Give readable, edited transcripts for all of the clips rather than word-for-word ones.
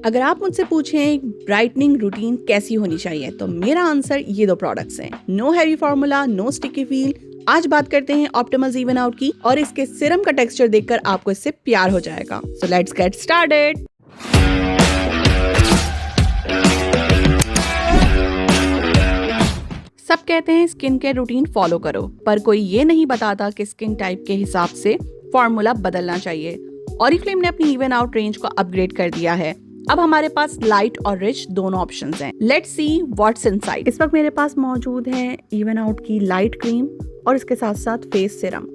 अगर आप मुझसे पूछें ब्राइटनिंग रूटीन कैसी होनी चाहिए तो मेरा आंसर ये दो प्रोडक्ट्स हैं। No heavy formula, no sticky feel. आज बात करते हैं ऑप्टिमल्स इवन आउट की और इसके सिरम का टेक्सचर देखकर आपको इससे प्यार हो जाएगा। So let's get started. सब कहते हैं स्किन केयर रूटीन फॉलो करो, पर कोई ये नहीं बताता कि स्किन टाइप के हिसाब से फॉर्मूला बदलना चाहिए। ऑरिफ्लेम ने अपनी इवन आउट रेंज को अपग्रेड कर दिया है। अब हमारे पास लाइट और रिच दोनों ऑप्शंस हैं। Let's see what's inside. इस वक्त मेरे पास मौजूद है इवन आउट की लाइट क्रीम और इसके साथ साथ फेस सिरम।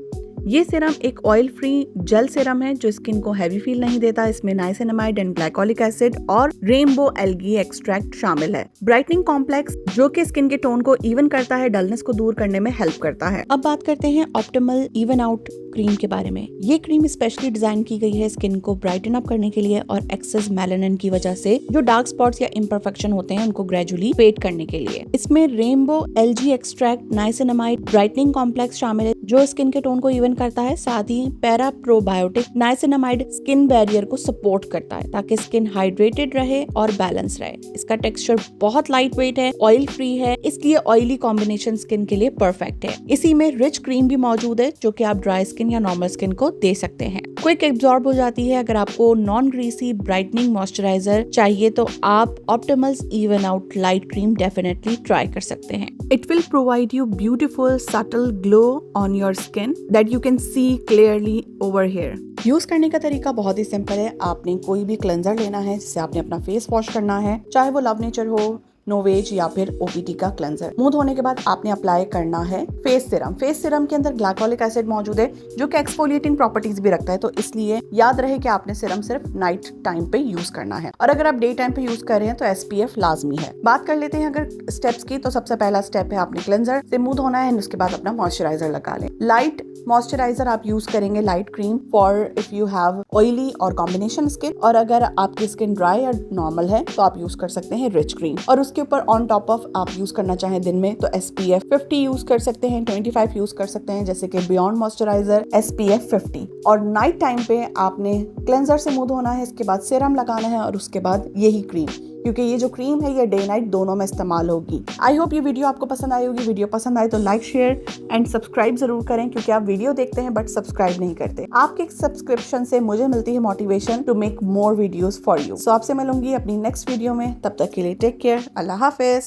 ये सिरम एक ऑयल फ्री जेल सिरम है जो स्किन को हैवी फील नहीं देता। इसमें नाइसिनामाइड एंड ग्लाइकोलिक एसिड और रेनबो एल्गी एक्सट्रैक्ट शामिल है। ब्राइटनिंग कॉम्प्लेक्स जो कि स्किन के टोन को इवन करता है, डलनेस को दूर करने में हेल्प करता है। अब बात करते हैं ऑप्टिमल इवन आउट क्रीम के बारे में। ये क्रीम स्पेशली डिजाइन की गई है स्किन को ब्राइटन अप करने के लिए और एक्सेस मेलानिन की वजह से जो डार्क स्पॉट्स या इम्परफेक्शन होते हैं उनको ग्रेजुअली फेड करने के लिए। इसमें rainbow algae extract, niacinamide, brightening complex शामिल है जो स्किन के टोन को इवन करता है। साथ ही para probiotic niacinamide skin barrier को सपोर्ट करता है ताकि स्किन हाइड्रेटेड रहे और बैलेंस रहे। इसका टेक्सचर बहुत लाइट वेट है, ऑयल फ्री है, इसलिए ऑयली कॉम्बिनेशन स्किन के लिए परफेक्ट है। इसी में रिच क्रीम भी मौजूद है जो कि आप ड्राई स्किन या नॉर्मल स्किन को दे सकते हैं। क्विक एब्जॉर्ब हो जाती है। अगर आपको नॉन ग्रीसी ब्राइटनिंग मॉइस्चराइजर चाहिए तो आप ऑप्टिमल्स even out light cream definitely try कर सकते हैं। It will provide you beautiful subtle glow on your skin that you can see clearly over here. Use करने का तरीका बहुत ही सिंपल है। आपने कोई भी क्लेंजर लेना है जिससे आपने अपना फेस वॉश करना है, चाहे वो लव नेचर हो, नोवेज या फिर ओपीटी का क्लेंजर। मुंह धोने के बाद आपने अप्लाई करना है फेस सिरम। फेस सिरम के अंदर ग्लाइकोलिक एसिड मौजूद है जो कि एक्सफोलिएटिंग प्रॉपर्टीज भी रखता है, तो इसलिए याद रहे कि आपने सिरम सिर्फ नाइट टाइम पे यूज करना है और अगर आप डे टाइम पे यूज कर रहे हैं तो एसपीएफ लाजमी है। बात कर लेते हैं अगर स्टेप्स की, तो सबसे पहला स्टेप है आपने क्लेंजर से मुंह धोना है, उसके बाद अपना मॉइस्चराइजर लगा लें। लाइट मॉइस्चराइजर आप यूज करेंगे, light cream for if you have oily और कॉम्बिनेशन स्किन, और अगर आपकी स्किन ड्राई या नॉर्मल है तो आप यूज कर सकते हैं रिच क्रीम। और उसके ऊपर ऑन टॉप ऑफ आप यूज करना चाहें दिन में तो SPF 50 यूज कर सकते हैं, 25 यूज कर सकते हैं जैसे कि बियॉन्ड मॉइस्चराइजर SPF 50। और नाइट टाइम पे आपने क्लेंजर से मुंह धोना है, इसके बाद सीरम लगाना है और उसके बाद यही क्रीम, क्योंकि ये जो क्रीम है ये डे नाइट दोनों में इस्तेमाल होगी। आई होप ये वीडियो आपको पसंद आई होगी। वीडियो पसंद आए तो लाइक, शेयर एंड सब्सक्राइब जरूर करें, क्योंकि आप वीडियो देखते हैं बट सब्सक्राइब नहीं करते। आपके सब्सक्रिप्शन से मुझे मिलती है motivation to make more videos for you. So आपसे मिलूंगी अपनी नेक्स्ट वीडियो में, तब तक के लिए टेक केयर, अल्लाह हाफिज।